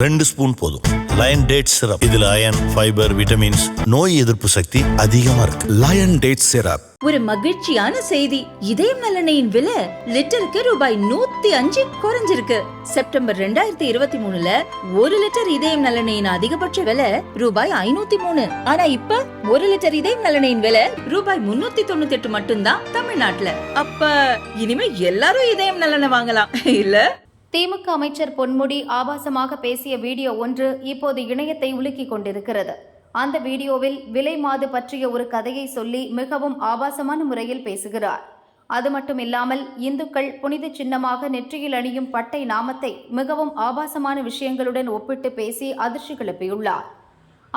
2 spoon போதும். Lion date syrup, இதுல iron, fibre, vitamins, நோய் எதிர்ப்பு சக்தி அதிகமா இருக்கு. Lion date syrup. ஒரு மகிழ்ச்சியான செய்தி. இதயம் நல்லெண்ணெயின் விலை லிட்டருக்கு ரூபாய் 105 குறைஞ்சிருக்கு. செப்டம்பர் 2023ல 1 லிட்டர் இதயம் நல்லெண்ணெயின் அதிகபட்ச விலை ரூபாய் 503. ஆனா இப்ப 1 லிட்டர் இதயம் நல்லெண்ணெயின் விலை ரூபாய் 398 மட்டும்தான் தமிழ்நாட்டுல. அப்ப இனிமே எல்லாரும் இதயம் நல்லெண்ணெய் வாங்கலாம் இல்ல? திமுக அமைச்சர் பொன்முடி ஆபாசமாக பேசிய வீடியோ ஒன்று இப்போது இணையத்தை உலுக்கிக் கொண்டிருக்கிறது. அந்த வீடியோவில் விலை மாது பற்றிய ஒரு கதையை சொல்லி மிகவும் ஆபாசமான முறையில் பேசுகிறார். அது மட்டுமில்லாமல் இந்துக்கள் புனித சின்னமாக நெற்றியில் அணியும் பட்டை நாமத்தை மிகவும் ஆபாசமான விஷயங்களுடன் ஒப்பிட்டு பேசி அதிர்ச்சி கிளப்பியுள்ளார்.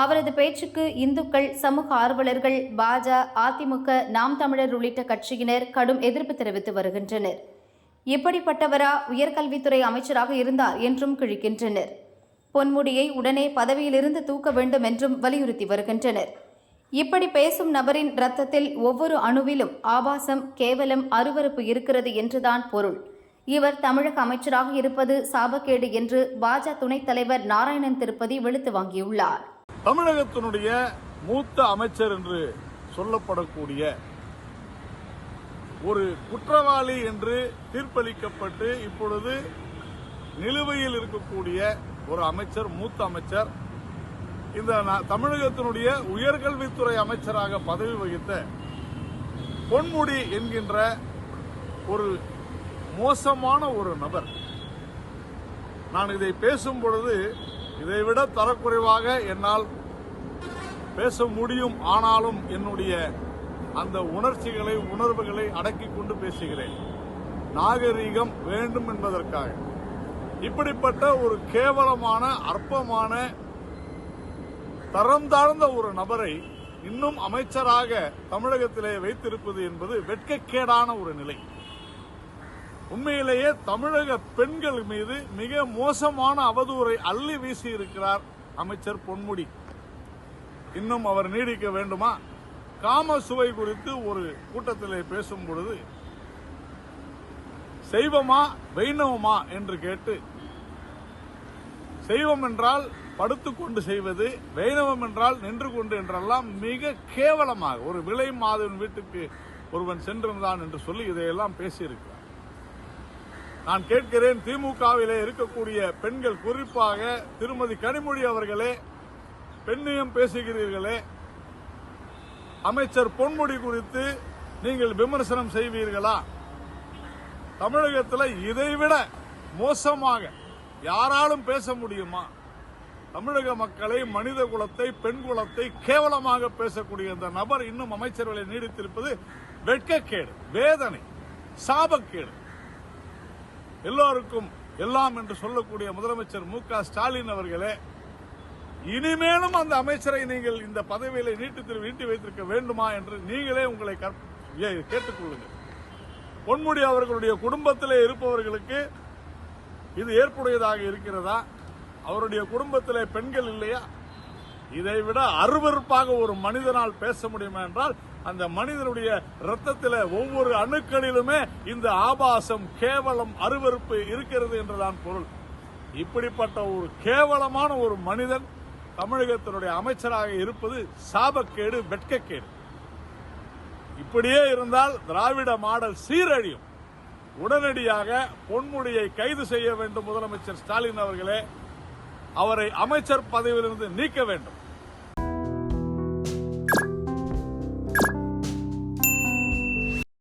அவரது பேச்சுக்கு இந்துக்கள், சமூக ஆர்வலர்கள், பாஜ, அதிமுக, நாம் தமிழர் உள்ளிட்ட கட்சியினர் கடும் எதிர்ப்பு தெரிவித்து வருகின்றனர். இப்படிப்பட்டவரா உயர்கல்வித்துறை அமைச்சராக இருந்தார் என்றும் கிழிக்கின்றனர். பொன்முடியை உடனே பதவியிலிருந்து தூக்க வேண்டும் என்றும் வலியுறுத்தி வருகின்றனர். இப்படி பேசும் நபரின் இரத்தத்தில் ஒவ்வொரு அணுவிலும் ஆபாசம், கேவலம், அருவருப்பு இருக்கிறது என்றுதான் பொருள். இவர் தமிழக அமைச்சராக இருப்பது சாபக்கேடு என்று பாஜ துணைத் தலைவர் நாராயணன் திருப்பதி வெளுத்து வாங்கியுள்ளார். தமிழகத்தினுடைய மூத்த அமைச்சர் என்று சொல்லப்படக்கூடிய ஒரு குற்றவாளி என்று தீர்ப்பளிக்கப்பட்டு இப்பொழுது நிலுவையில் இருக்கக்கூடிய ஒரு அமைச்சர், மூத்த அமைச்சர், இந்த தமிழகத்தினுடைய உயர்கல்வித்துறை அமைச்சராக பதவி வகித்த பொன்முடி என்கின்ற ஒரு மோசமான ஒரு நபர். நான் இதை பேசும் பொழுது இதைவிட தரக்குறைவாக என்னால் பேச முடியும். ஆனாலும் என்னுடைய அந்த உணர்ச்சிகளை, உணர்வுகளை அடக்கிக் கொண்டு பேசுகிறேன். நாகரீகம் வேண்டும் என்பதற்காக இப்படிப்பட்ட ஒரு கேவலமான, அற்பமான, தரம் தாழ்ந்த ஒரு நபரை இன்னும் அமைச்சராக தமிழகத்திலே வைத்திருப்பது என்பது வெட்கக்கேடான ஒரு நிலை. உண்மையிலேயே தமிழக பெண்கள் மீது மிக மோசமான அவதூறை அள்ளி வீசி இருக்கிறார் அமைச்சர் பொன்முடி. இன்னும் அவர் நீடிக்க வேண்டுமா? காம சுவை குறித்து ஒரு கூட்டத்திலே பேசும் பொழுது செய்வமா வைணவமா என்று கேட்டு, செய்வம் என்றால் படுத்துக்கொண்டு செய்வது, வைணவம் என்றால் நின்று கொண்டு என்றெல்லாம் மிக கேவலமாக ஒரு விலை மாதவன் வீட்டுக்கு ஒருவன் சென்றிருந்தான் என்று சொல்லி இதையெல்லாம் பேசியிருக்கிறார். நான் கேட்கிறேன், திமுகவிலே இருக்கக்கூடிய பெண்கள், குறிப்பாக திருமதி கனிமொழி அவர்களே, பெண்ணியம் பேசுகிறீர்களே, அமைச்சர் பொன்முடி குறித்து நீங்கள் விமர்சனம் செய்வீர்களா? தமிழகத்தில் இதைவிட மோசமாக யாராலும் பேச முடியுமா? தமிழக மக்களை, மனித குலத்தை, பெண் குலத்தை கேவலமாக பேசக்கூடிய இந்த நபர் இன்னும் அமைச்சர்களை நீடித்திருப்பது வெட்கக்கேடு, வேதனை, சாபக்கேடு. எல்லோருக்கும் எல்லாம் என்று சொல்லக்கூடிய முதலமைச்சர் மு.க.ஸ்டாலின் அவர்களே, இனிமேலும் அந்த அமைச்சரை நீங்கள் இந்த பதவியில நீட்டி வைத்திருக்க வேண்டுமா என்று நீங்களே உங்களை கேட்டுக்கொள்ளுங்கள். பொன்முடி அவர்களுடைய குடும்பத்திலே இருப்பவர்களுக்கு இது ஏற்புடையதாக இருக்கிறதா? அவருடைய குடும்பத்திலே பெண்கள் இல்லையா? இதைவிட அருவருப்பாக ஒரு மனிதனால் பேச முடியுமா என்றால் அந்த மனிதனுடைய ரத்தத்திலே ஒவ்வொரு அணுக்களிலுமே இந்த ஆபாசம், கேவலம், அருவருப்பு இருக்கிறது என்றுதான் பொருள். இப்படிப்பட்ட ஒரு கேவலமான ஒரு மனிதன் தமிழகத்தினுடைய அமைச்சராக இருப்பது சாபக்கேடு, வெட்கக்கேடு. இப்படியே இருந்தால் திராவிட மாடல் சீரழியும். உடனடியாக பொன்முடியை கைது செய்ய வேண்டும் முதலமைச்சர் ஸ்டாலின் அவர்களே. அவரை அமைச்சர் பதவியிலிருந்து நீக்க வேண்டும்.